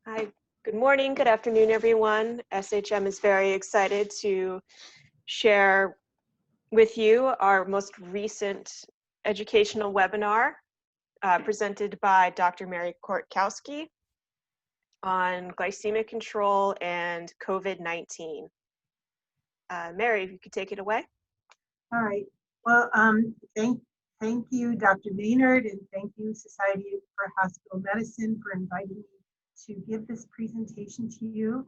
Hi, good morning, good afternoon, everyone. SHM is very excited to share with you our most recent educational webinar presented by Dr. Mary Kortkowski on glycemic control and COVID-19. Mary, if you could take it away. All right. Well, thank you, Dr. Maynard, and thank you, Society for Hospital Medicine, for inviting me to give this presentation to you.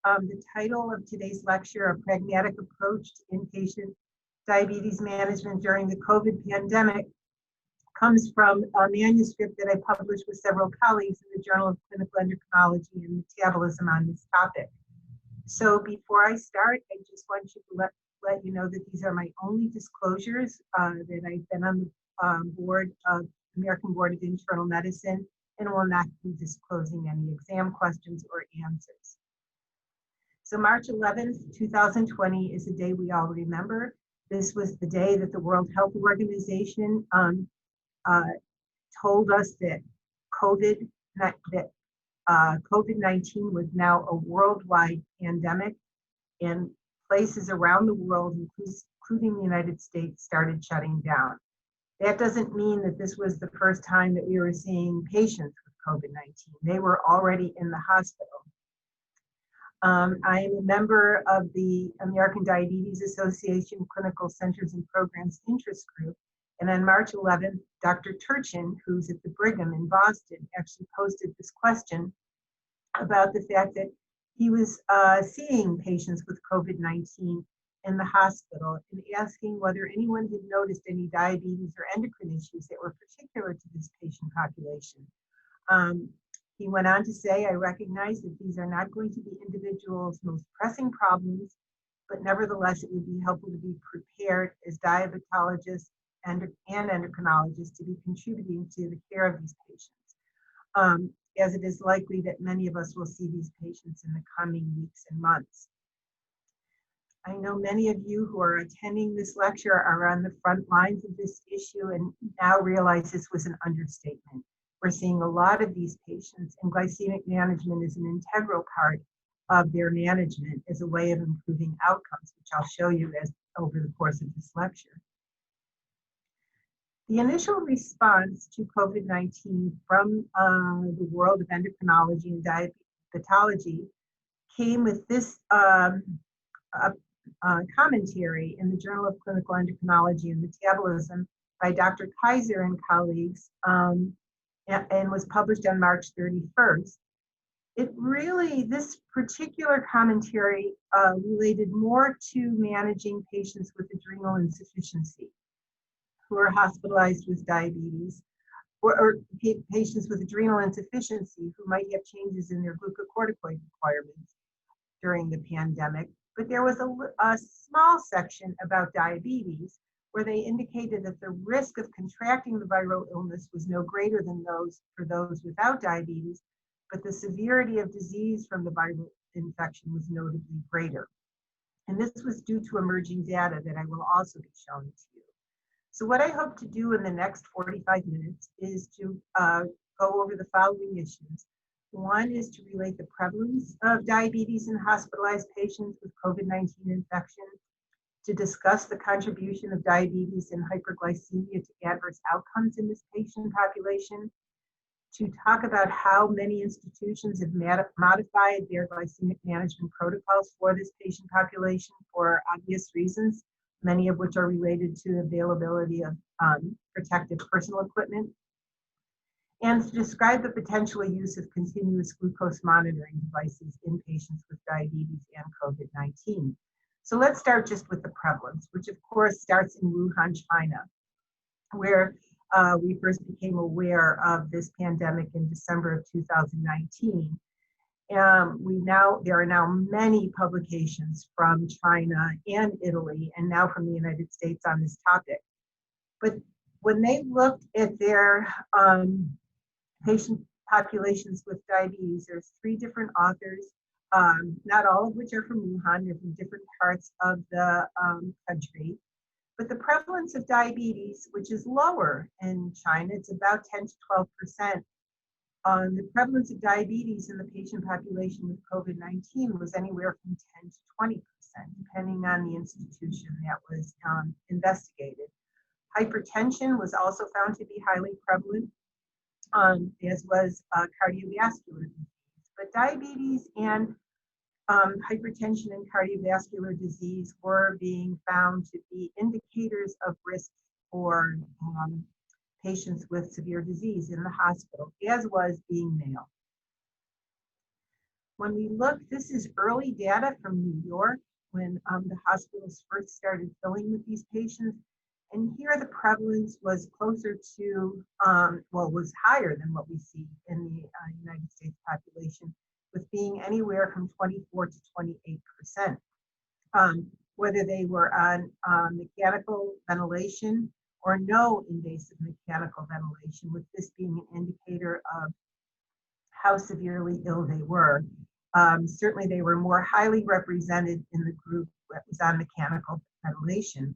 The title of today's lecture, A Pragmatic Approach to Inpatient Diabetes Management During the COVID Pandemic, comes from a manuscript that I published with several colleagues in the Journal of Clinical Endocrinology and Metabolism on this topic. So before I start, I just want you to let you know that these are my only disclosures, that I've been on the board of American Board of Internal Medicine and will not be disclosing any exam questions or answers. So March 11th, 2020 is a day we all remember. This was the day that the World Health Organization told us that COVID-19 was now a worldwide pandemic, and places around the world, including the United States, started shutting down. That doesn't mean that this was the first time that we were seeing patients with COVID-19. They were already in the hospital. I am a member of the American Diabetes Association Clinical Centers and Programs Interest Group. And on March 11th, Dr. Turchin, who's at the Brigham in Boston, actually posted this question about the fact that he was seeing patients with COVID-19 in the hospital and asking whether anyone had noticed any diabetes or endocrine issues that were particular to this patient population. He went on to say, I recognize that these are not going to be individuals' most pressing problems, but nevertheless, it would be helpful to be prepared as diabetologists and endocrinologists to be contributing to the care of these patients, as it is likely that many of us will see these patients in the coming weeks and months. I know many of you who are attending this lecture are on the front lines of this issue and now realize this was an understatement. We're seeing a lot of these patients, and glycemic management is an integral part of their management as a way of improving outcomes, which I'll show you over the course of this lecture. The initial response to COVID-19 from the world of endocrinology and diabetology came with this commentary in the Journal of Clinical Endocrinology and Metabolism by Dr. Kaiser and colleagues, and was published on March 31st. This particular commentary related more to managing patients with adrenal insufficiency who are hospitalized with diabetes, or patients with adrenal insufficiency who might have changes in their glucocorticoid requirements during the pandemic. But there was a small section about diabetes where they indicated that the risk of contracting the viral illness was no greater than for those without diabetes, but the severity of disease from the viral infection was notably greater. And this was due to emerging data that I will also be showing to you. So what I hope to do in the next 45 minutes is to go over the following issues. One is to relate the prevalence of diabetes in hospitalized patients with COVID-19 infection, to discuss the contribution of diabetes and hyperglycemia to adverse outcomes in this patient population, to talk about how many institutions have modified their glycemic management protocols for this patient population for obvious reasons, many of which are related to availability of protective personal equipment, and to describe the potential use of continuous glucose monitoring devices in patients with diabetes and COVID-19. So let's start just with the prevalence, which of course starts in Wuhan, China, where we first became aware of this pandemic in December of 2019. There are now many publications from China and Italy, and now from the United States on this topic. But when they looked at their patient populations with diabetes, there's 3 different authors, not all of which are from Wuhan. They're from different parts of the country. But the prevalence of diabetes, which is lower in China, it's about 10 to 12% The prevalence of diabetes in the patient population with COVID-19 was anywhere from 10 to 20%, depending on the institution that was investigated. Hypertension was also found to be highly prevalent, as was cardiovascular disease. But diabetes and hypertension and cardiovascular disease were being found to be indicators of risk for patients with severe disease in the hospital, as was being male. When we look, this is early data from New York when the hospitals first started filling with these patients. And here the prevalence was closer to, was higher than what we see in the United States population, with being anywhere from 24 to 28%. Whether they were on mechanical ventilation or no invasive mechanical ventilation, with this being an indicator of how severely ill they were. Certainly they were more highly represented in the group that was on mechanical ventilation.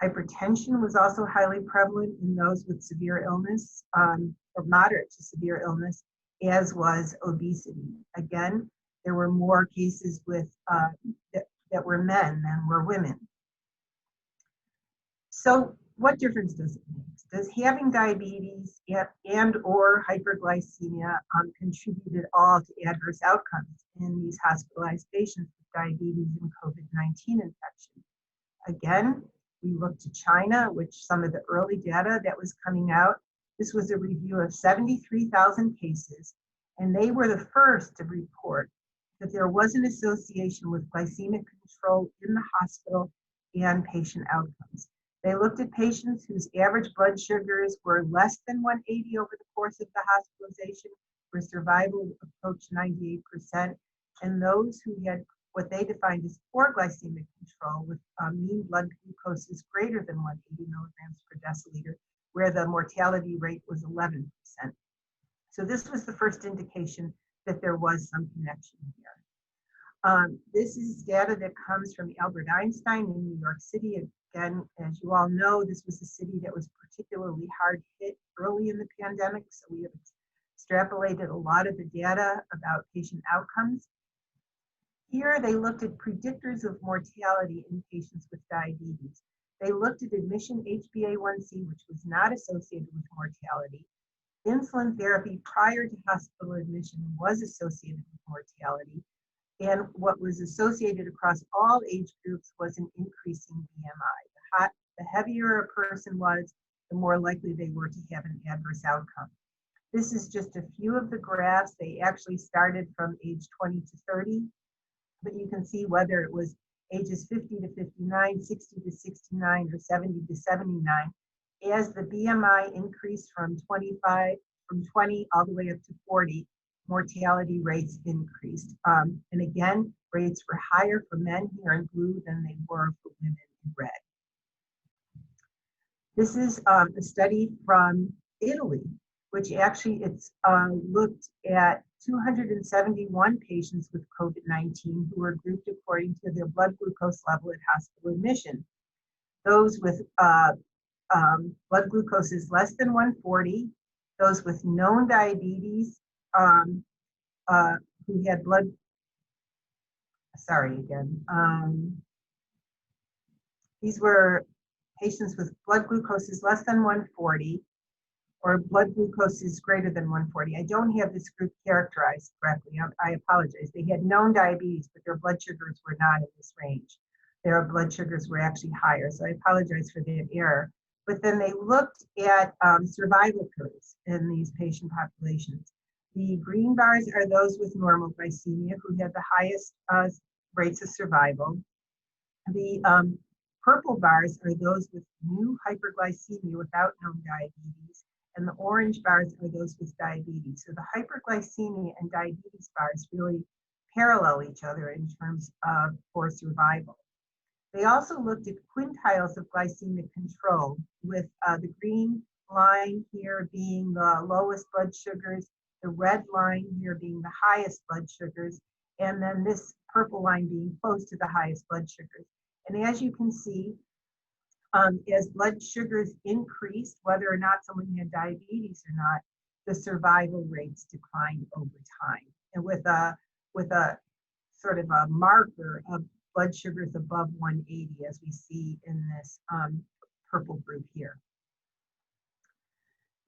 Hypertension was also highly prevalent in those with severe illness, or moderate to severe illness, as was obesity. Again, there were more cases with that were men than were women. So what difference does it make? Does having diabetes and or hyperglycemia contribute at all to adverse outcomes in these hospitalized patients with diabetes and COVID-19 infection? Again, we looked to China, which some of the early data that was coming out, this was a review of 73,000 cases, and they were the first to report that there was an association with glycemic control in the hospital and patient outcomes. They looked at patients whose average blood sugars were less than 180 over the course of the hospitalization, where survival approached 98%, and those who had what they defined as poor glycemic control with mean blood glucoses greater than 180 milligrams per deciliter, where the mortality rate was 11%. So this was the first indication that there was some connection here. This is data that comes from Albert Einstein in New York City. Again, as you all know, this was a city that was particularly hard hit early in the pandemic, so we have extrapolated a lot of the data about patient outcomes. Here, they looked at predictors of mortality in patients with diabetes. They looked at admission HbA1c, which was not associated with mortality. Insulin therapy prior to hospital admission was associated with mortality. And what was associated across all age groups was an increasing BMI. The heavier a person was, the more likely they were to have an adverse outcome. This is just a few of the graphs. They actually started from age 20 to 30, but you can see whether it was ages 50 to 59, 60 to 69, or 70 to 79. As the BMI increased from 20 all the way up to 40, mortality rates increased. And again, rates were higher for men here in blue than they were for women in red. This is a study from Italy, which actually looked at 271 patients with COVID-19 who were grouped according to their blood glucose level at hospital admission. Those with blood glucose is less than 140, those with known diabetes, who had these were patients with blood glucose is less than 140 or blood glucose is greater than 140. I don't have this group characterized correctly. I apologize. They had known diabetes, but their blood sugars were not in this range. Their blood sugars were actually higher, so I apologize for that error. But then they looked at survival curves in these patient populations. The green bars are those with normal glycemia who had the highest rates of survival. The purple bars are those with new hyperglycemia without known diabetes, and the orange bars are those with diabetes. So the hyperglycemia and diabetes bars really parallel each other in terms of poor survival. They also looked at quintiles of glycemic control, with the green line here being the lowest blood sugars, the red line here being the highest blood sugars, and then this purple line being close to the highest blood sugars. And as you can see, as blood sugars increased, whether or not someone had diabetes or not, the survival rates declined over time. And with a sort of a marker of blood sugars above 180, as we see in this purple group here.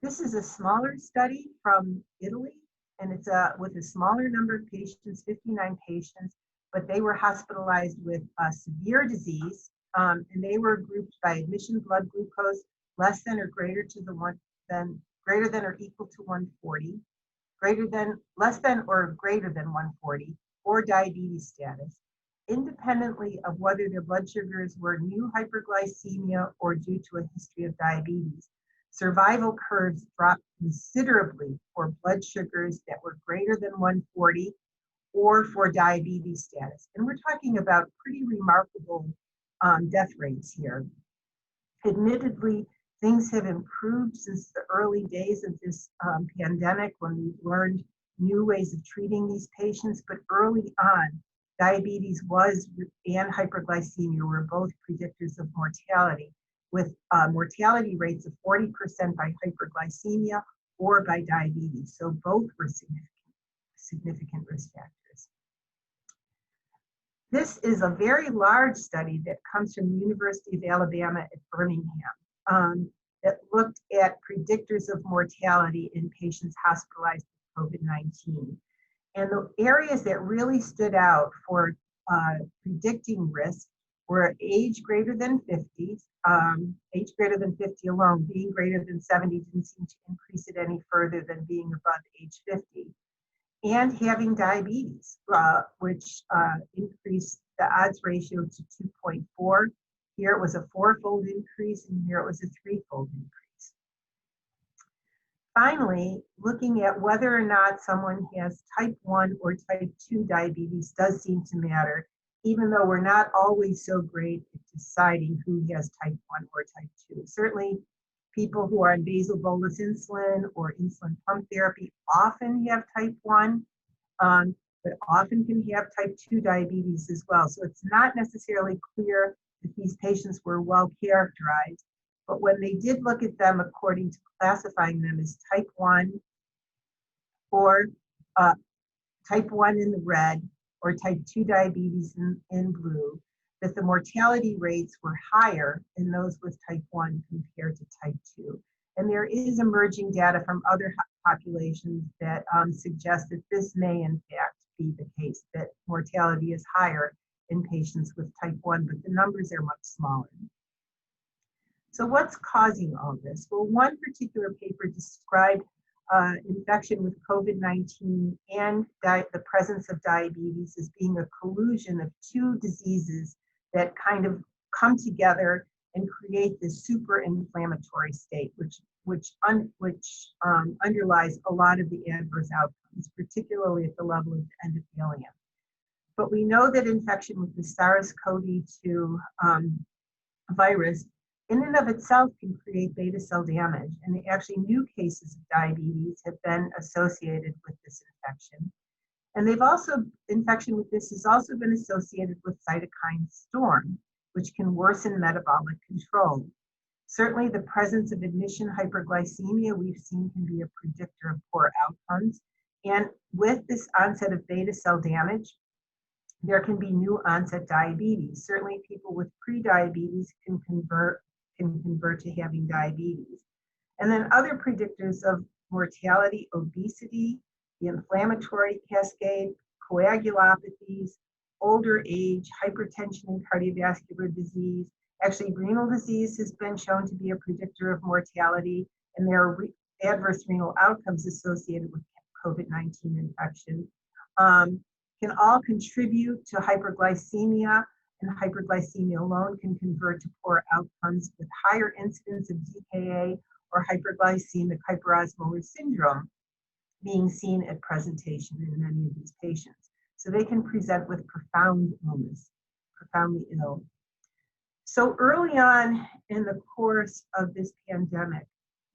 This is a smaller study from Italy, and it's with a smaller number of patients, 59 patients, but they were hospitalized with severe disease, and they were grouped by admission blood glucose less than or greater than or equal to 140, less than or greater than 140, or diabetes status, independently of whether their blood sugars were new hyperglycemia or due to a history of diabetes. Survival curves dropped considerably for blood sugars that were greater than 140 or for diabetes status. And we're talking about pretty remarkable death rates here. Admittedly, things have improved since the early days of this pandemic when we learned new ways of treating these patients, but early on, diabetes and hyperglycemia were both predictors of mortality, with mortality rates of 40% by hyperglycemia or by diabetes. So both were significant risk factors. This is a very large study that comes from the University of Alabama at Birmingham that looked at predictors of mortality in patients hospitalized with COVID-19. And the areas that really stood out for predicting risk were age greater than 50, age greater than 50 alone. Being greater than 70 didn't seem to increase it any further than being above age 50. And having diabetes, which increased the odds ratio to 2.4. Here it was a 4-fold increase, and here it was a 3-fold increase. Finally, looking at whether or not someone has type 1 or type 2 diabetes does seem to matter, even though we're not always so great at deciding who has type 1 or type 2. Certainly, people who are on basal bolus insulin or insulin pump therapy often have type 1, but often can have type 2 diabetes as well. So it's not necessarily clear that these patients were well characterized, but when they did look at them according to classifying them as type 1 or type 1 in the red or type 2 diabetes in blue, that the mortality rates were higher in those with type 1 compared to type 2. And there is emerging data from other populations that suggest that this may in fact be the case, that mortality is higher in patients with type 1, but the numbers are much smaller. So what's causing all this? Well, one particular paper described infection with COVID-19 and the presence of diabetes as being a collusion of two diseases that kind of come together and create this super inflammatory state, which underlies a lot of the adverse outcomes, particularly at the level of the endothelium. But we know that infection with the SARS-CoV-2 virus in and of itself can create beta cell damage, and actually new cases of diabetes have been associated with this infection. And infection with this has also been associated with cytokine storm, which can worsen metabolic control. Certainly the presence of admission hyperglycemia we've seen can be a predictor of poor outcomes. And with this onset of beta cell damage, there can be new onset diabetes. Certainly people with pre-diabetes can convert to having diabetes. And then other predictors of mortality, obesity, the inflammatory cascade, coagulopathies, older age, hypertension and cardiovascular disease. Actually, renal disease has been shown to be a predictor of mortality, and there are adverse renal outcomes associated with COVID-19 infection. Can all contribute to hyperglycemia, and hyperglycemia alone can convert to poor outcomes with higher incidence of DKA or hyperglycemic hyperosmolar syndrome being seen at presentation in many of these patients. So they can present with profound illness, profoundly ill. So early on in the course of this pandemic,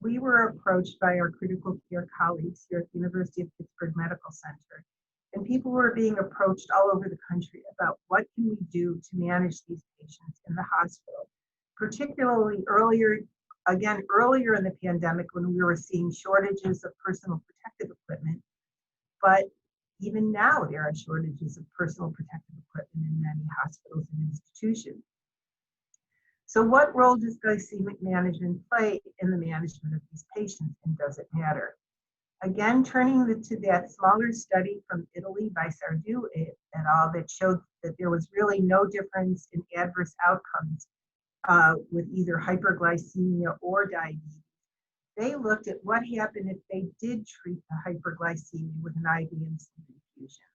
we were approached by our critical care colleagues here at the University of Pittsburgh Medical Center. And people were being approached all over the country about what can we do to manage these patients in the hospital. Particularly earlier again, earlier in the pandemic when we were seeing shortages of personal protective equipment, but even now there are shortages of personal protective equipment in many hospitals and institutions. So what role does glycemic management play in the management of these patients, and does it matter? Again, turning to that smaller study from Italy by Sardu et al. That showed that there was really no difference in adverse outcomes with either hyperglycemia or diabetes. They looked at what happened if they did treat the hyperglycemia with an IV insulin infusion.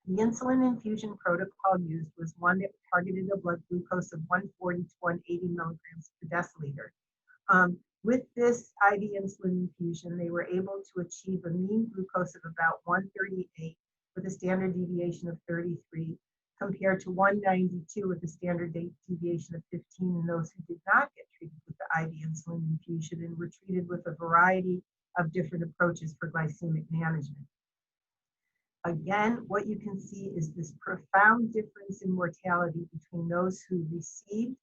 The insulin infusion protocol used was one that targeted a blood glucose of 140 to 180 milligrams per deciliter. With this IV insulin infusion, they were able to achieve a mean glucose of about 138 with a standard deviation of 33, compared to 192 with a standard deviation of 15 in those who did not get treated with the IV insulin infusion and were treated with a variety of different approaches for glycemic management. Again, what you can see is this profound difference in mortality between those who received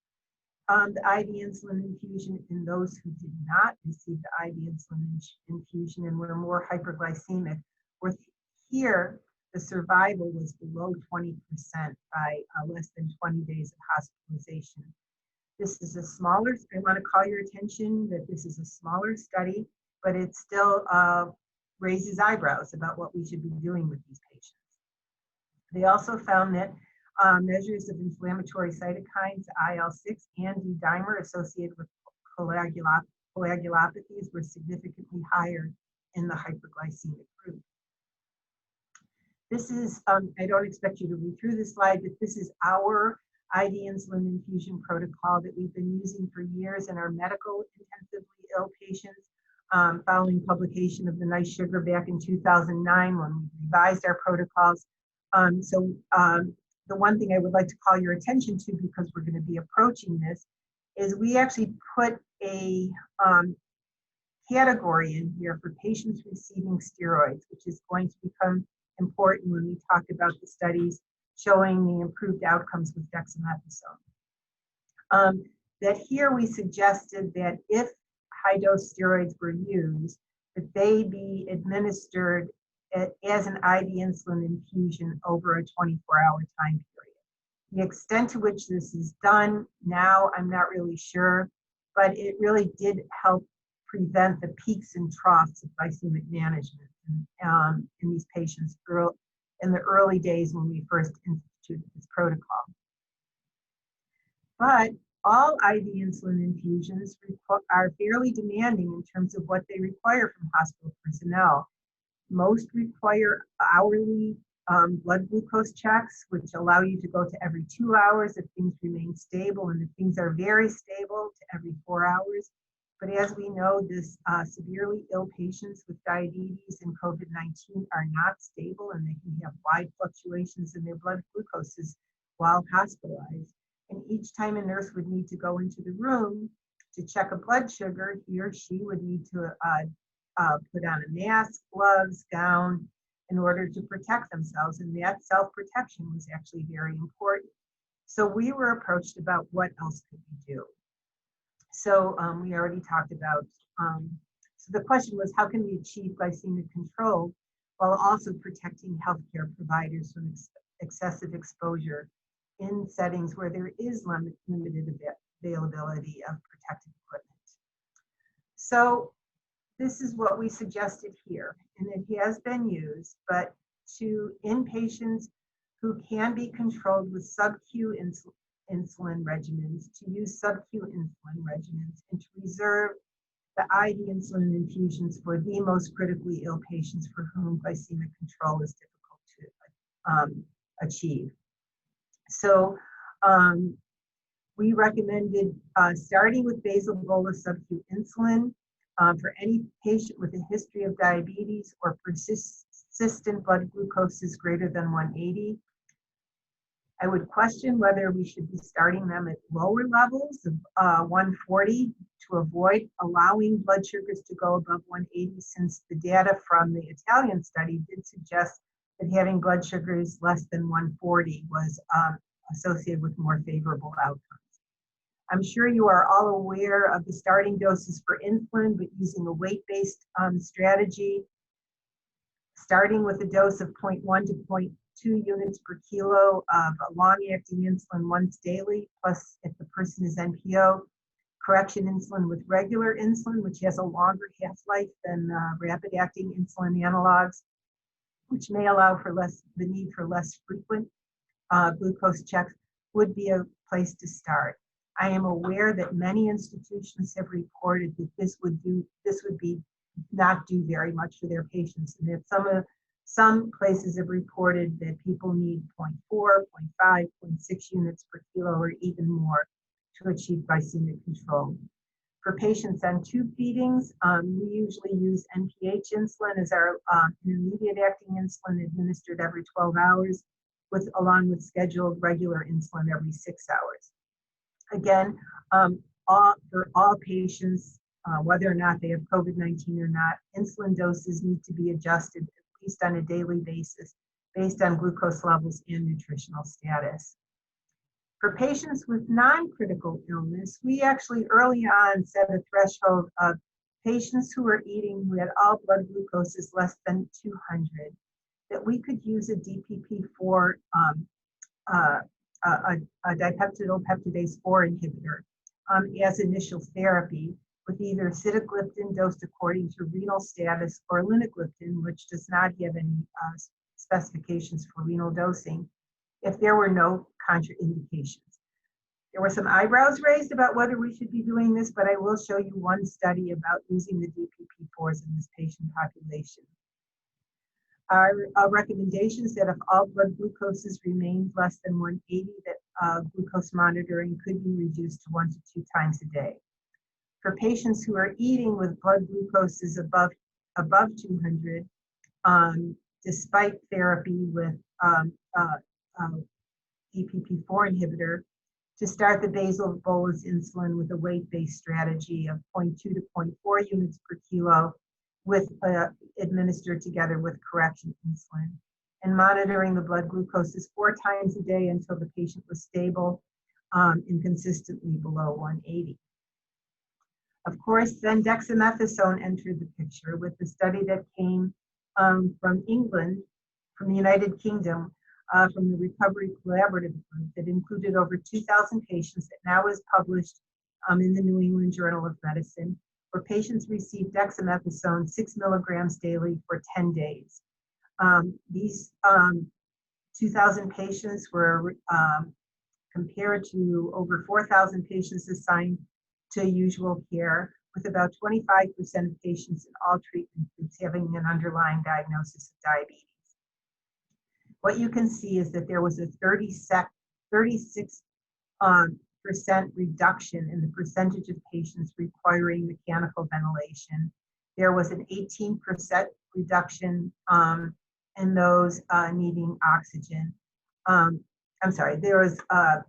the IV insulin infusion and those who did not receive the IV insulin infusion and were more hyperglycemic. Where here, the survival was below 20% by less than 20 days of hospitalization. This is a smaller, I want to call your attention that this is a smaller study, but it still raises eyebrows about what we should be doing with these patients. They also found that measures of inflammatory cytokines, IL-6 and D-dimer associated with coagulopathies were significantly higher in the hyperglycemic group. This is, I don't expect you to read through this slide, but this is our IV insulin infusion protocol that we've been using for years in our medical intensively ill patients, following publication of the NICE sugar back in 2009 when we revised our protocols. The one thing I would like to call your attention to, because we're going to be approaching this, is we actually put a category in here for patients receiving steroids, which is going to become important when we talk about the studies showing the improved outcomes with dexamethasone. That here we suggested that if high-dose steroids were used, that they be administered as an IV insulin infusion over a 24-hour time period. The extent to which this is done now, I'm not really sure, but it really did help prevent the peaks and troughs of glycemic management in these patients in the early days when we first instituted this protocol. But all IV insulin infusions are fairly demanding in terms of what they require from hospital personnel. Most require hourly blood glucose checks, which allow you to go to every 2 hours if things remain stable, and if things are very stable, to every 4 hours. But as we know, this severely ill patients with diabetes and COVID-19 are not stable, and they can have wide fluctuations in their blood glucoses while hospitalized. And each time a nurse would need to go into the room to check a blood sugar, he or she would need to put on a mask, gloves, gown, in order to protect themselves. And that self-protection was actually very important. So we were approached about what else could we do. So we already talked about, so the question was, how can we achieve glycemic control while also protecting healthcare providers from excessive exposure in settings where there is limited availability of protective equipment? So this is what we suggested here, and it has been used, but to inpatients who can be controlled with sub-Q insulin regimens, to use sub-Q insulin regimens, and to reserve the IV insulin infusions for the most critically ill patients for whom glycemic control is difficult to achieve. So we recommended starting with basal bolus sub-Q insulin for any patient with a history of diabetes or persistent blood glucose is greater than 180. I would question whether we should be starting them at lower levels of 140 to avoid allowing blood sugars to go above 180, since the data from the Italian study did suggest that having blood sugars less than 140 was associated with more favorable outcomes. I'm sure you are all aware of the starting doses for insulin, but using a weight-based strategy, starting with a dose of 0.1 to 0.2 units per kilo of a long-acting insulin once daily, plus if the person is NPO, correction insulin with regular insulin, which has a longer half-life than rapid-acting insulin analogs, which may allow for the need for less frequent glucose checks, would be a place to start. I am aware that many institutions have reported that this would not do very much for their patients, and that some places have reported that people need 0.4, 0.5, 0.6 units per kilo or even more to achieve glycemic control. For patients on tube feedings, we usually use NPH insulin as our intermediate acting insulin administered every 12 hours, along with scheduled regular insulin every 6 hours. Again, for all patients, whether or not they have COVID-19 or not, insulin doses need to be adjusted at least on a daily basis based on glucose levels and nutritional status. For patients with non-critical illness, we actually early on set a threshold of patients who are eating who had all blood glucoses less than 200, that we could use a DPP-4, a dipeptidyl peptidase 4 inhibitor as initial therapy, with either sitagliptin dosed according to renal status or linagliptin, which does not have any specifications for renal dosing, if there were no contraindications. There were some eyebrows raised about whether we should be doing this, but I will show you one study about using the DPP-4s in this patient population. Our recommendations that if all blood glucoses remained less than 180, that glucose monitoring could be reduced to 1 to 2 times a day. For patients who are eating with blood glucoses above 200, despite therapy with DPP-4 inhibitor, to start the basal bolus insulin with a weight-based strategy of 0.2 to 0.4 units per kilo, with administered together with correction insulin, and monitoring the blood glucoses 4 times a day until the patient was stable and consistently below 180. Of course, then dexamethasone entered the picture with the study that came from England, from the United Kingdom, from the Recovery Collaborative Group that included over 2,000 patients that now is published in the New England Journal of Medicine, where patients received dexamethasone 6 milligrams daily for 10 days. These 2,000 patients were compared to over 4,000 patients assigned to usual care, with about 25% of patients in all treatment groups having an underlying diagnosis of diabetes. What you can see is that there was a 36% reduction in the percentage of patients requiring mechanical ventilation. There was an 18% reduction in those needing oxygen. There was a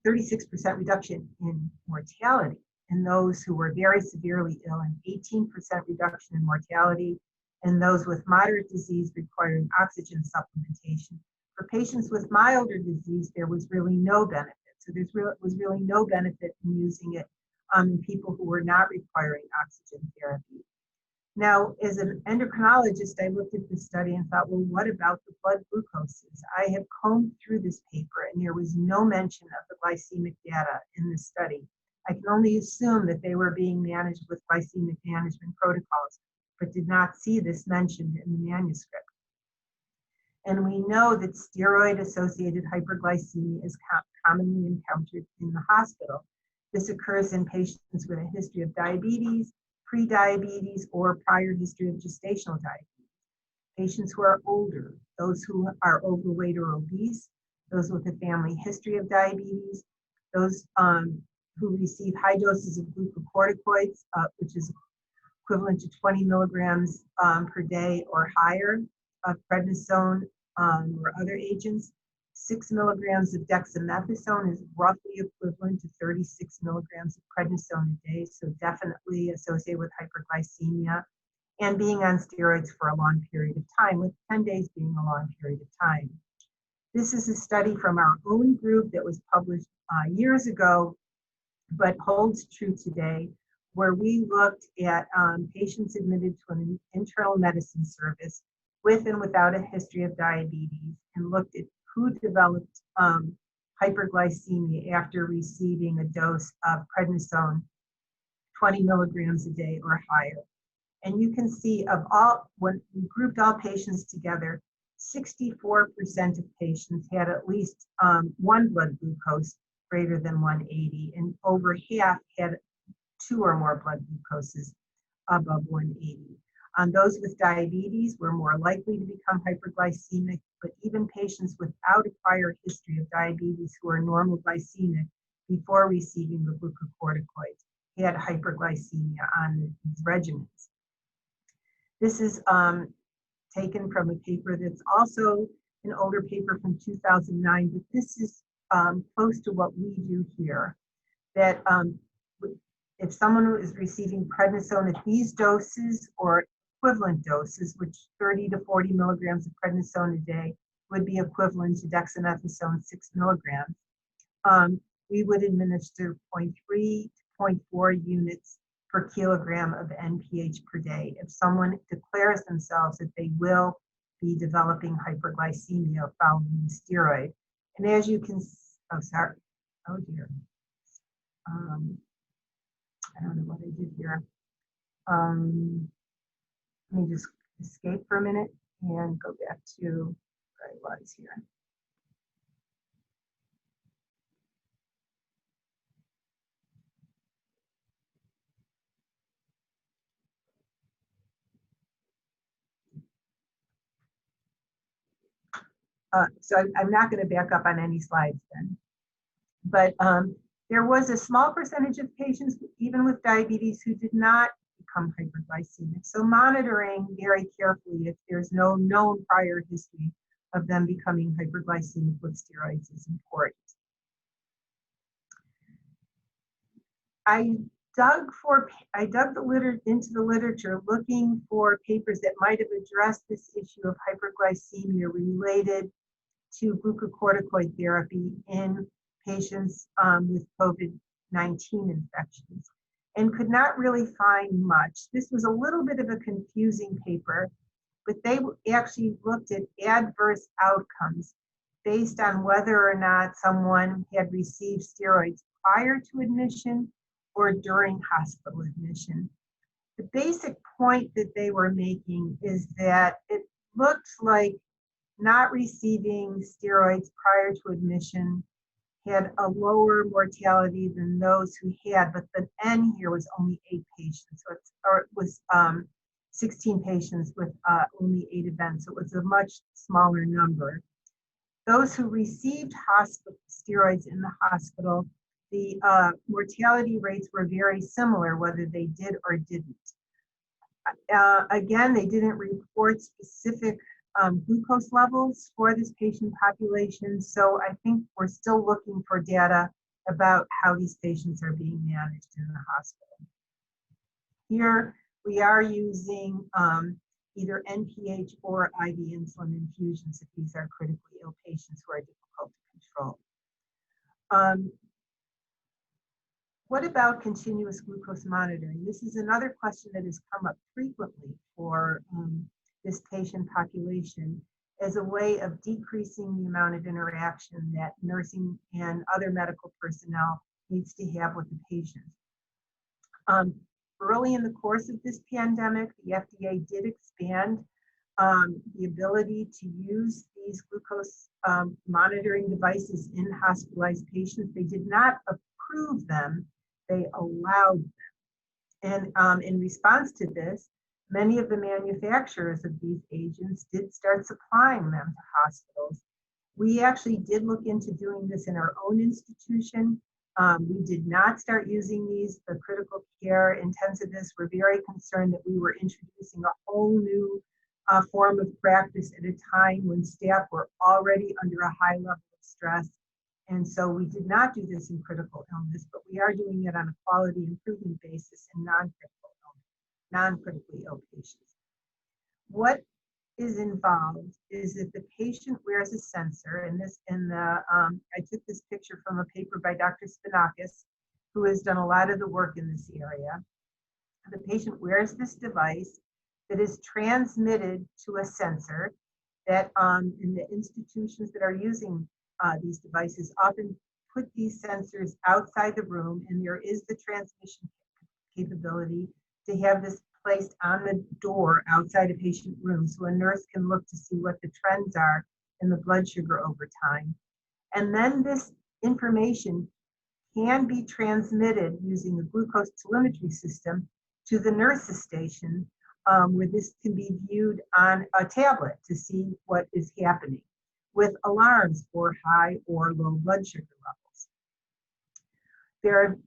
36% reduction in mortality in those who were very severely ill, and 18% reduction in mortality in those with moderate disease requiring oxygen supplementation. For patients with milder disease, there was really no benefit. So there was really no benefit in using it in people who were not requiring oxygen therapy. Now, as an endocrinologist, I looked at this study and thought, well, what about the blood glucoses? I have combed through this paper and there was no mention of the glycemic data in this study. I can only assume that they were being managed with glycemic management protocols, but did not see this mentioned in the manuscript. And we know that steroid-associated hyperglycemia is commonly encountered in the hospital. This occurs in patients with a history of diabetes, pre-diabetes, or prior history of gestational diabetes. Patients who are older, those who are overweight or obese, those with a family history of diabetes, those who receive high doses of glucocorticoids, which is equivalent to 20 milligrams per day or higher of prednisone or other agents. 6 milligrams of dexamethasone is roughly equivalent to 36 milligrams of prednisone a day, so definitely associated with hyperglycemia, and being on steroids for a long period of time, with 10 days being a long period of time. This is a study from our own group that was published years ago, but holds true today, where we looked at patients admitted to an internal medicine service with and without a history of diabetes, and looked at who developed hyperglycemia after receiving a dose of prednisone 20 milligrams a day or higher. And you can see when we grouped all patients together, 64% of patients had at least one blood glucose greater than 180, and over half had 2 or more blood glucoses above 180. Those with diabetes were more likely to become hyperglycemic, but even patients without a prior history of diabetes who are normal glycemic before receiving the glucocorticoids had hyperglycemia on these regimens. This is taken from a paper that's also an older paper from 2009, but this is close to what we do here. That if someone is receiving prednisone at these doses or equivalent doses, which 30 to 40 milligrams of prednisone a day would be equivalent to dexamethasone 6 milligrams, we would administer 0.3 to 0.4 units per kilogram of NPH per day if someone declares themselves that they will be developing hyperglycemia following the steroid. And as you can, oh dear. I don't know what I did here. Let me just escape for a minute and go back to where I was here. So I'm not going to back up on any slides then. But there was a small percentage of patients, even with diabetes, who did not become hyperglycemic. So monitoring very carefully if there's no known prior history of them becoming hyperglycemic with steroids is important. I dug into the literature looking for papers that might have addressed this issue of hyperglycemia related to glucocorticoid therapy in patients with COVID-19 infections, and could not really find much. This was a little bit of a confusing paper, but they actually looked at adverse outcomes based on whether or not someone had received steroids prior to admission or during hospital admission. The basic point that they were making is that it looks like not receiving steroids prior to admission had a lower mortality than those who had, but the N here was only 8 patients, so it was 16 patients with only 8 events. So it was a much smaller number. Those who received steroids in the hospital, the mortality rates were very similar, whether they did or didn't. Again, they didn't report specific glucose levels for this patient population, so I think we're still looking for data about how these patients are being managed in the hospital. Here, we are using either NPH or IV insulin infusions if these are critically ill patients who are difficult to control. What about continuous glucose monitoring? This is another question that has come up frequently for this patient population as a way of decreasing the amount of interaction that nursing and other medical personnel needs to have with the patient. Early in the course of this pandemic, the FDA did expand the ability to use these glucose monitoring devices in hospitalized patients. They did not approve them, they allowed them. And in response to this, many of the manufacturers of these agents did start supplying them to hospitals. We actually did look into doing this in our own institution. We did not start using these. The critical care intensivists were very concerned that we were introducing a whole new form of practice at a time when staff were already under a high level of stress. And so we did not do this in critical illness, but we are doing it on a quality improvement basis in non-critically ill patients. What is involved is that the patient wears a sensor, and I took this picture from a paper by Dr. Spinakis, who has done a lot of the work in this area. The patient wears this device that is transmitted to a sensor that in the institutions that are using these devices often put these sensors outside the room, and there is the transmission capability to have this placed on the door outside a patient room so a nurse can look to see what the trends are in the blood sugar over time. And then this information can be transmitted using the glucose telemetry system to the nurse's station, where this can be viewed on a tablet to see what is happening with alarms for high or low blood sugar levels. There are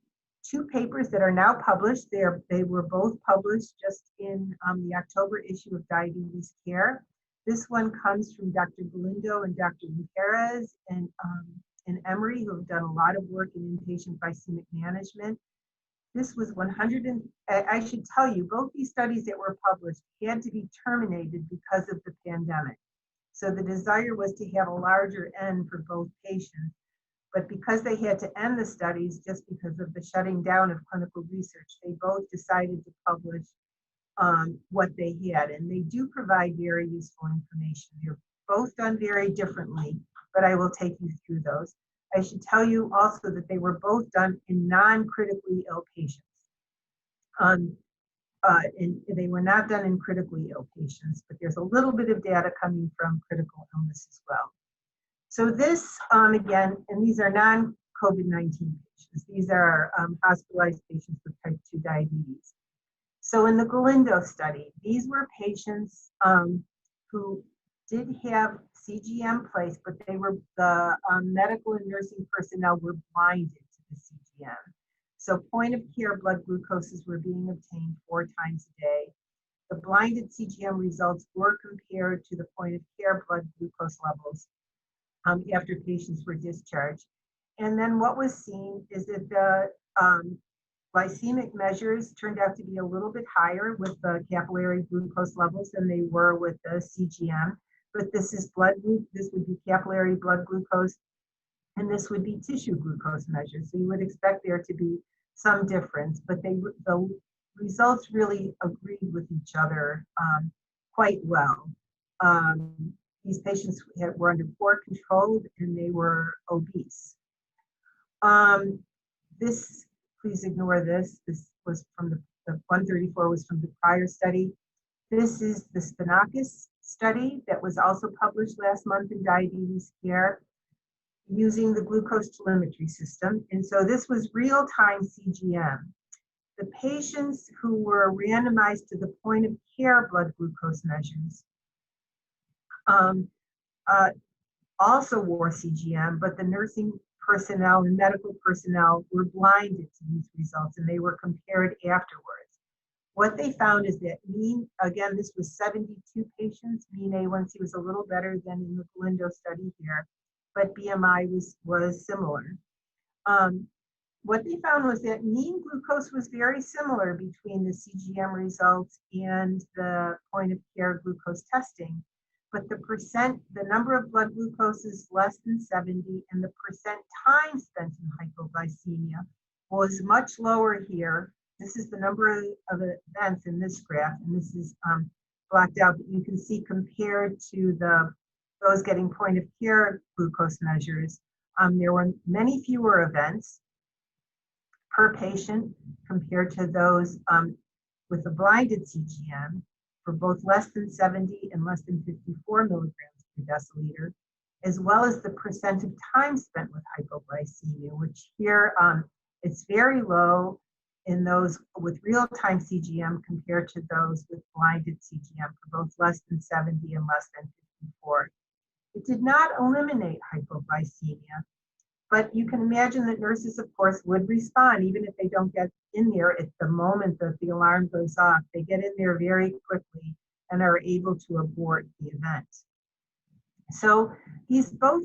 two papers that are now published. They were both published just in the October issue of Diabetes Care. This one comes from Dr. Galindo and Dr. Perez and Emory, who have done a lot of work in inpatient glycemic management. This was I should tell you, both these studies that were published had to be terminated because of the pandemic. So the desire was to have a larger N for both patients. But because they had to end the studies just because of the shutting down of clinical research, they both decided to publish what they had. And they do provide very useful information. They're both done very differently, but I will take you through those. I should tell you also that they were both done in non-critically ill patients. And they were not done in critically ill patients, but there's a little bit of data coming from critical illness as well. So this, again, and these are non-COVID-19 patients. These are hospitalized patients with type 2 diabetes. So in the Galindo study, these were patients who did have CGM placed, but the medical and nursing personnel were blinded to the CGM. So point of care blood glucoses were being obtained 4 times a day. The blinded CGM results were compared to the point of care blood glucose levels after patients were discharged. And then what was seen is that the glycemic measures turned out to be a little bit higher with the capillary glucose levels than they were with the CGM. But this is this would be capillary blood glucose, and this would be tissue glucose measures. So you would expect there to be some difference, but the results really agreed with each other quite well. These patients were under poor control and they were obese. This, please ignore this. This was from the 134 was from the prior study. This is the Spinakis study that was also published last month in Diabetes Care using the glucose telemetry system. And so this was real-time CGM. The patients who were randomized to the point of care blood glucose measures also wore CGM, but the nursing personnel and medical personnel were blinded to these results and they were compared afterwards. What they found is that again, this was 72 patients, mean A1C was a little better than in the Galindo study here, but BMI was similar. What they found was that mean glucose was very similar between the CGM results and the point of care glucose testing, but the number of blood glucoses less than 70 and the percent time spent in hypoglycemia was much lower here. This is the number of events in this graph, and this is blacked out, but you can see compared to those getting point of care glucose measures, there were many fewer events per patient compared to those with a blinded CGM for both less than 70 and less than 54 milligrams per deciliter, as well as the percent of time spent with hypoglycemia, which here it's very low in those with real-time CGM compared to those with blinded CGM for both less than 70 and less than 54. It did not eliminate hypoglycemia, but you can imagine that nurses, of course, would respond even if they don't get in there at the moment that the alarm goes off. They get in there very quickly and are able to abort the event. So these both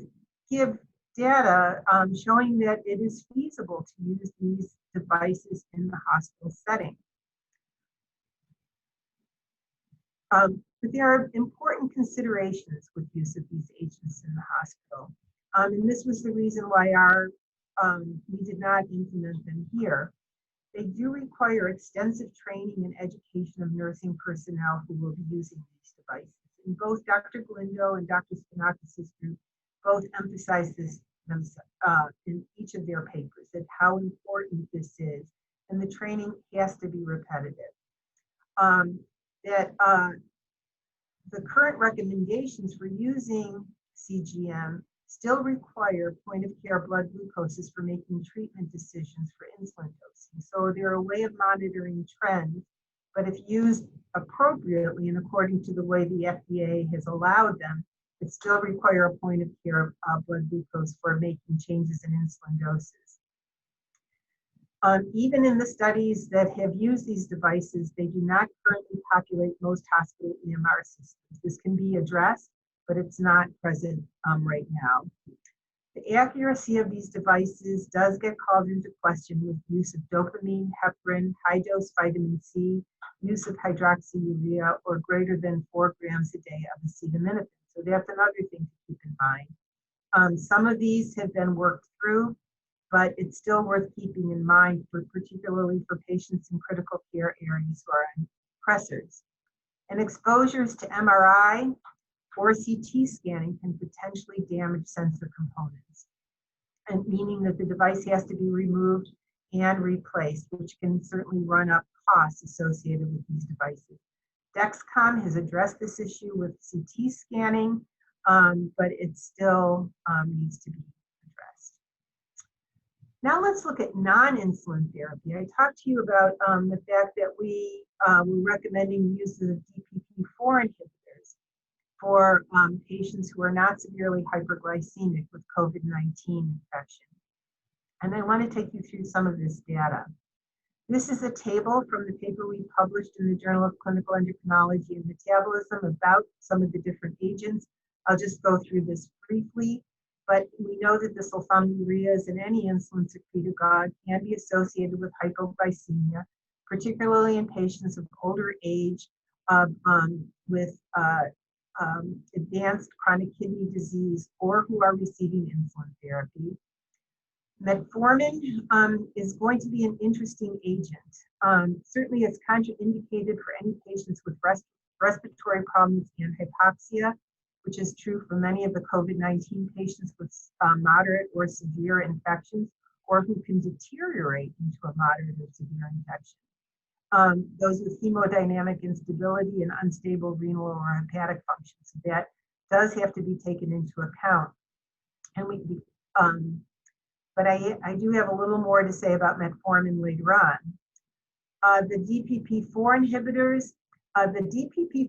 give data showing that it is feasible to use these devices in the hospital setting. But there are important considerations with use of these agents in the hospital. And this was the reason why we did not implement them here. They do require extensive training and education of nursing personnel who will be using these devices. And both Dr. Galindo and Dr. Spinakis' group both emphasize this in each of their papers, that how important this is, and the training has to be repetitive. The current recommendations for using CGM still require point-of-care blood glucoses for making treatment decisions for insulin dosing. So they're a way of monitoring trends, but if used appropriately and according to the way the FDA has allowed them, it still require a point-of-care blood glucose for making changes in insulin doses. Even in the studies that have used these devices, they do not currently populate most hospital EMR systems. This can be addressed, but it's not present right now. The accuracy of these devices does get called into question with use of dopamine, heparin, high-dose vitamin C, use of hydroxyurea, or greater than 4 grams a day of acetaminophen. So that's another thing to keep in mind. Some of these have been worked through, but it's still worth keeping in mind, particularly for patients in critical care areas who are on pressors. And exposures to MRI or CT scanning can potentially damage sensor components, and meaning that the device has to be removed and replaced, which can certainly run up costs associated with these devices. Dexcom has addressed this issue with CT scanning, but it still needs to be addressed. Now let's look at non-insulin therapy. I talked to you about the fact that we were recommending use of DPP-4 inhibitors for patients who are not severely hyperglycemic with COVID-19 infection. And I want to take you through some of this data. This is a table from the paper we published in the Journal of Clinical Endocrinology and Metabolism about some of the different agents. I'll just go through this briefly, but we know that the sulfonylureas in any insulin secretagogue can be associated with hypoglycemia, particularly in patients of older age with advanced chronic kidney disease or who are receiving insulin therapy. Metformin is going to be an interesting agent. Certainly it's contraindicated for any patients with respiratory problems and hypoxia, which is true for many of the COVID-19 patients with moderate or severe infections, or who can deteriorate into a moderate or severe infection. Those with hemodynamic instability and unstable renal or hepatic functions. That does have to be taken into account. And but I do have a little more to say about metformin later on. The DPP-4 inhibitors, the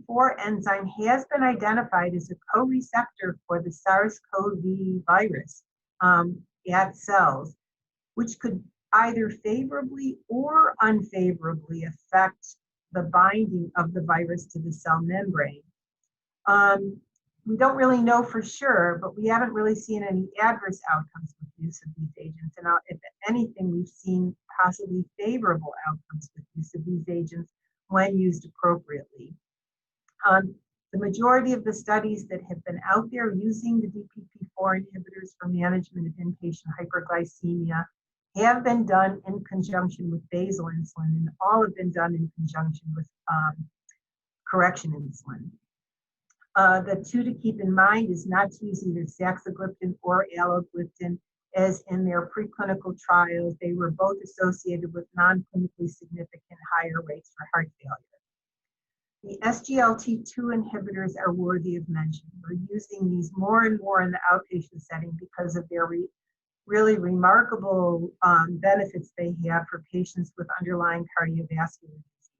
DPP-4 enzyme has been identified as a co-receptor for the SARS-CoV virus at cells, which could either favorably or unfavorably affect the binding of the virus to the cell membrane. We don't really know for sure, but we haven't really seen any adverse outcomes with use of these agents. And if anything, we've seen possibly favorable outcomes with use of these agents when used appropriately. The majority of the studies that have been out there using the DPP-4 inhibitors for management of inpatient hyperglycemia have been done in conjunction with basal insulin, and all have been done in conjunction with correction insulin. The two to keep in mind is not to use either saxagliptin or alogliptin, as in their preclinical trials, they were both associated with non-clinically significant higher rates for heart failure. The SGLT2 inhibitors are worthy of mention. We're using these more and more in the outpatient setting because of their really remarkable benefits they have for patients with underlying cardiovascular disease.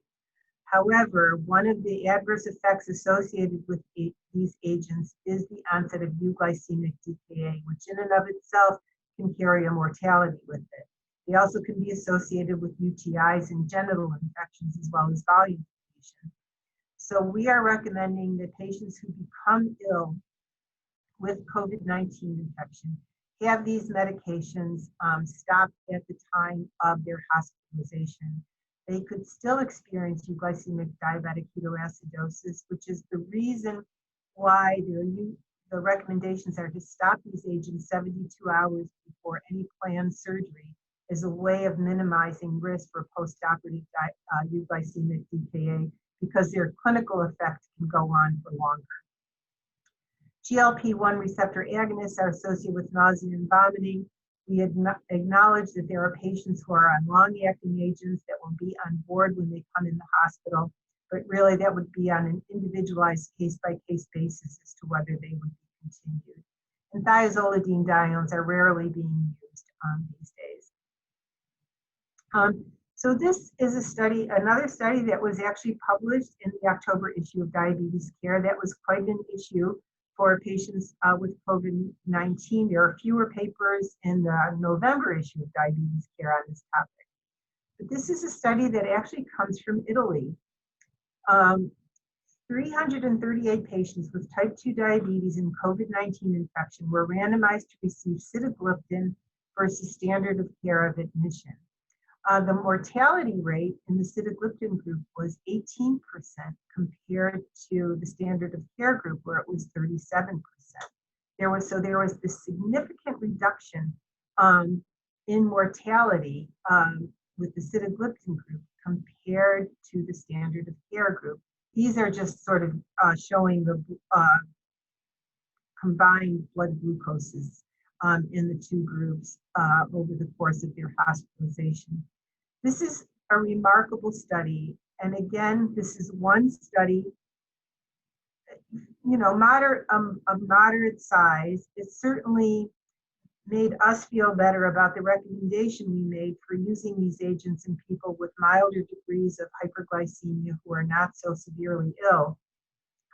However, one of the adverse effects associated with these agents is the onset of euglycemic decay, which in and of itself can carry a mortality with it. They also can be associated with UTIs and genital infections as well as volume depletion. So we are recommending that patients who become ill with COVID-19 infection have these medications stopped at the time of their hospitalization. they could still experience euglycemic diabetic ketoacidosis, which is the reason why the recommendations are to stop these agents 72 hours before any planned surgery as a way of minimizing risk for postoperative euglycemic DKA because their clinical effect can go on for longer. GLP-1 receptor agonists are associated with nausea and vomiting. We acknowledge that there are patients who are on long-acting agents that will be on board when they come in the hospital, but really that would be on an individualized case-by-case basis as to whether they would be continued. And thiazolidinediones are rarely being used these days. So this is a study, another study that was actually published in the October issue of Diabetes Care. That was quite an issue for patients with COVID-19. There are fewer papers in the November issue of Diabetes Care on this topic. But this is a study that actually comes from Italy. 338 patients with type 2 diabetes and COVID-19 infection were randomized to receive sitagliptin versus standard of care of admission. The mortality rate in the sitagliptin group was 18% compared to the standard of care group where it was 37%. There was this significant reduction in mortality with the sitagliptin group compared to the standard of care group. These are just sort of showing the combined blood glucoses in the two groups over the course of their hospitalization. This is a remarkable study. And again, this is one study, you know, of moderate size. It certainly made us feel better about the recommendation we made for using these agents in people with milder degrees of hyperglycemia who are not so severely ill.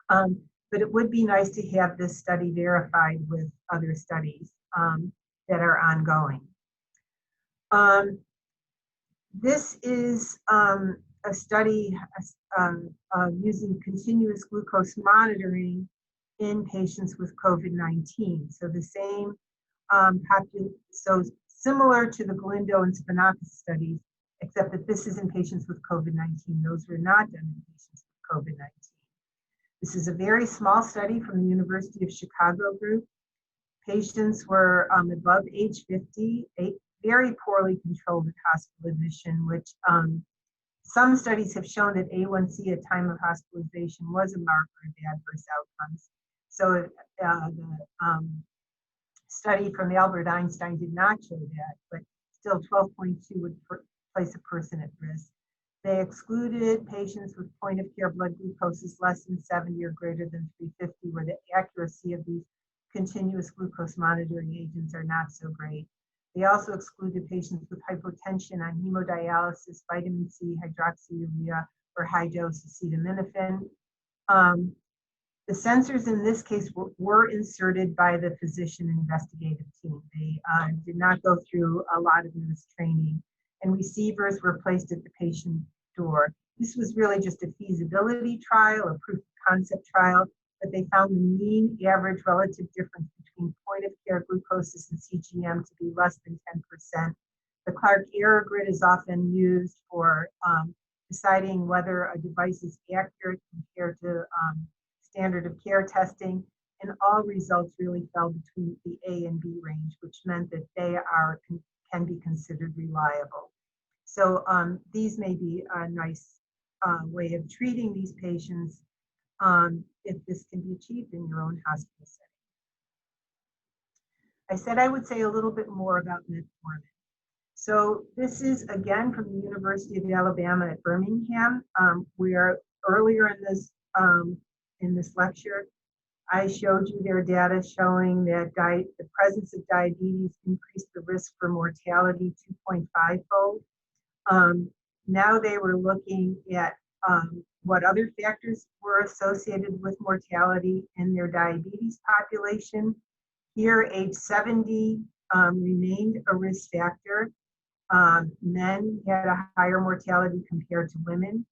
But it would be nice to have this study verified with other studies that are ongoing. This is a study using continuous glucose monitoring in patients with COVID-19. So the same so similar to the Galindo and Spinaka studies, except that this is in patients with COVID-19. Those were not done in patients with COVID-19. This is a very small study from the University of Chicago group. Patients were above age 50, very poorly controlled at hospital admission, which some studies have shown that A1C at time of hospitalization was a marker of adverse outcomes. So the study from Albert Einstein did not show that, but still 12.2 would place a person at risk. They excluded patients with point of care blood glucoses less than 70 or greater than 350, where the accuracy of these continuous glucose monitoring agents are not so great. They also excluded patients with hypotension on hemodialysis, vitamin C, hydroxyurea, or high-dose acetaminophen. The sensors in this case were inserted by the physician investigative team. They did not go through a lot of nurse training, and receivers were placed at the patient door. This was really just a feasibility trial, a proof of concept trial, but they found the mean average relative difference between point of care glucoses and CGM to be less than 10%. The Clark error grid is often used for deciding whether a device is accurate compared to standard of care testing, and all results really fell between the A and B range, which meant that they can be considered reliable. So these may be a nice way of treating these patients if this can be achieved in your own hospital setting. I said I would say a little bit more about metformin. So this is again from the University of Alabama at Birmingham. Where earlier in this lecture, I showed you their data showing that the presence of diabetes increased the risk for mortality 2.5-fold. Now they were looking at what other factors were associated with mortality in their diabetes population. Here, age 70 remained a risk factor. Men had a higher mortality compared to women.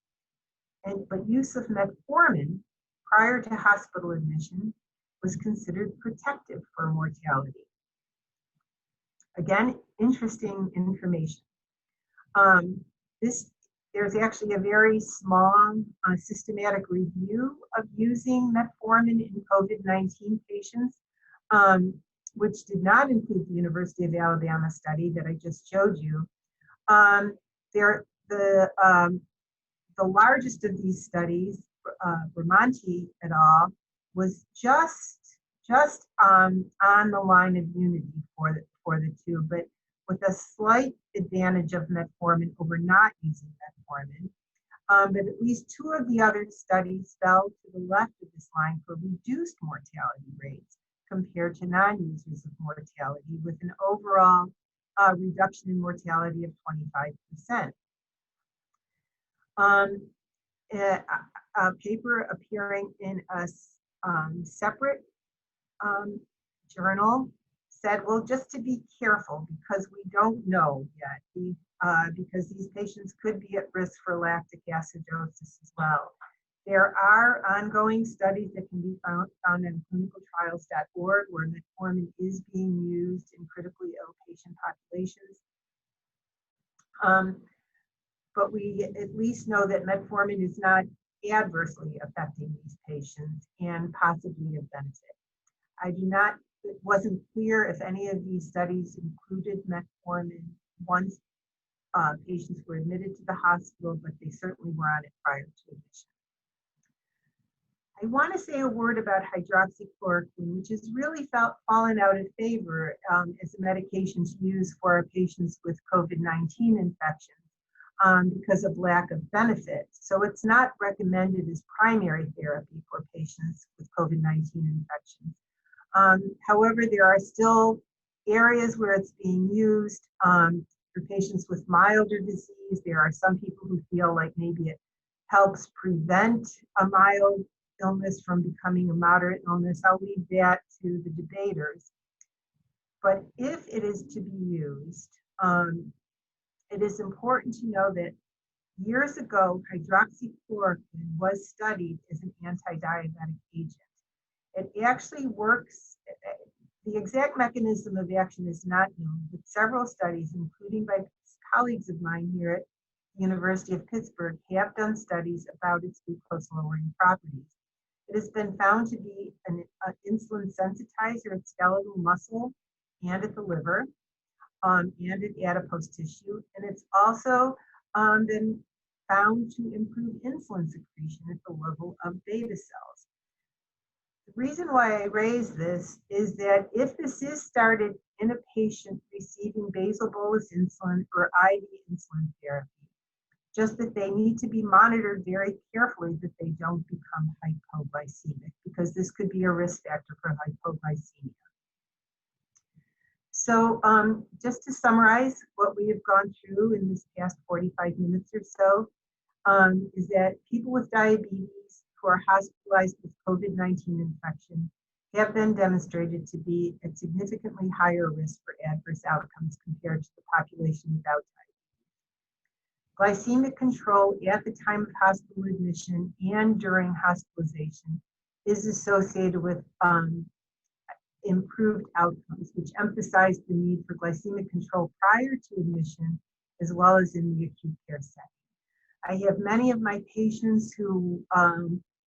But use of metformin prior to hospital admission was considered protective for mortality. Again, interesting information. This there's actually a very small systematic review of using metformin in COVID-19 patients, which did not include the University of Alabama study that I just showed you. The largest of these studies, Bramante et al., was just on the line of unity for the two, but with a slight advantage of metformin over not using metformin. But at least two of the other studies fell to the left of this line for reduced mortality rates compared to non-users of mortality, with an overall reduction in mortality of 25%. A paper appearing in a separate journal said, well, just to be careful, because we don't know yet, because these patients could be at risk for lactic acidosis as well. There are ongoing studies that can be found on clinicaltrials.org where metformin is being used in critically ill patient populations. But we at least know that metformin is not adversely affecting these patients and possibly of benefit. It wasn't clear if any of these studies included metformin once patients were admitted to the hospital, but they certainly were on it prior to admission. I want to say a word about hydroxychloroquine, which has really fallen out of favor as a medication to use for our patients with COVID-19 infections because of lack of benefit. So it's not recommended as primary therapy for patients with COVID-19 infections. However, there are still areas where it's being used for patients with milder disease. There are some people who feel like maybe it helps prevent a mild illness from becoming a moderate illness. I'll leave that to the debaters. But if it is to be used, it is important to know that years ago, hydroxychloroquine was studied as an anti-diabetic agent. It actually works. The exact mechanism of action is not known, but several studies, including by colleagues of mine here at the University of Pittsburgh, have done studies about its glucose-lowering properties. It has been found to be an insulin sensitizer at skeletal muscle and at the liver and at adipose tissue, and it's also been found to improve insulin secretion at the level of beta cells. The reason why I raise this is that if this is started in a patient receiving basal bolus insulin or IV insulin therapy, just that they need to be monitored very carefully that they don't become hypoglycemic, because this could be a risk factor for hypoglycemia. So just to summarize what we have gone through in this past 45 minutes or so, is that people with diabetes who are hospitalized with COVID-19 infection have been demonstrated to be at significantly higher risk for adverse outcomes compared to the population without diabetes. Glycemic control at the time of hospital admission and during hospitalization is associated with improved outcomes, which emphasize the need for glycemic control prior to admission, as well as in the acute care setting. I have many of my patients who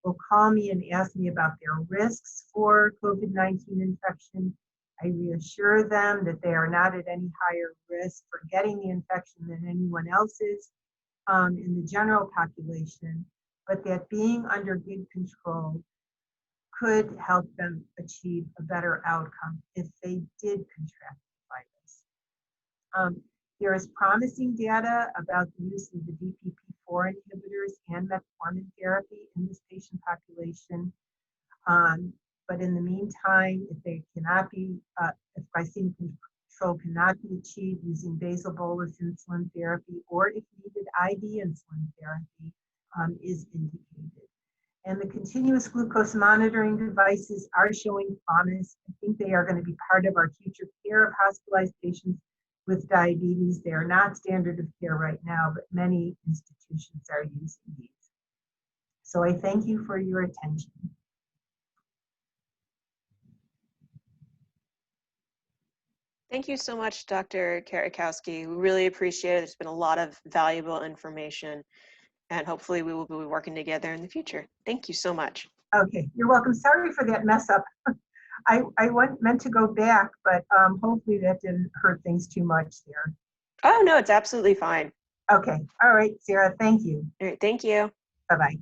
will call me and ask me about their risks for COVID-19 infection. I reassure them that they are not at any higher risk for getting the infection than anyone else is in the general population, but that being under good control could help them achieve a better outcome if they did contract the virus. There is promising data about the use of the DPP-4 inhibitors and metformin therapy in this patient population. But in the meantime, if they cannot be, if glycemic control cannot be achieved using basal bolus insulin therapy, or if needed, IV insulin therapy is indicated. And the continuous glucose monitoring devices are showing promise. I think they are going to be part of our future care of hospitalized patients with diabetes. They are not standard of care right now, but many institutions are using these. So I thank you for your attention. Thank you so much, Dr. Karakowski. We really appreciate it. There's been a lot of valuable information, and hopefully we will be working together in the future. Thank you so much. Okay, you're welcome. Sorry for that mess up. meant to go back, but hopefully that didn't hurt things too much there. Oh, no, it's absolutely fine. Okay, all right, Sarah, thank you. All right, thank you. Bye-bye.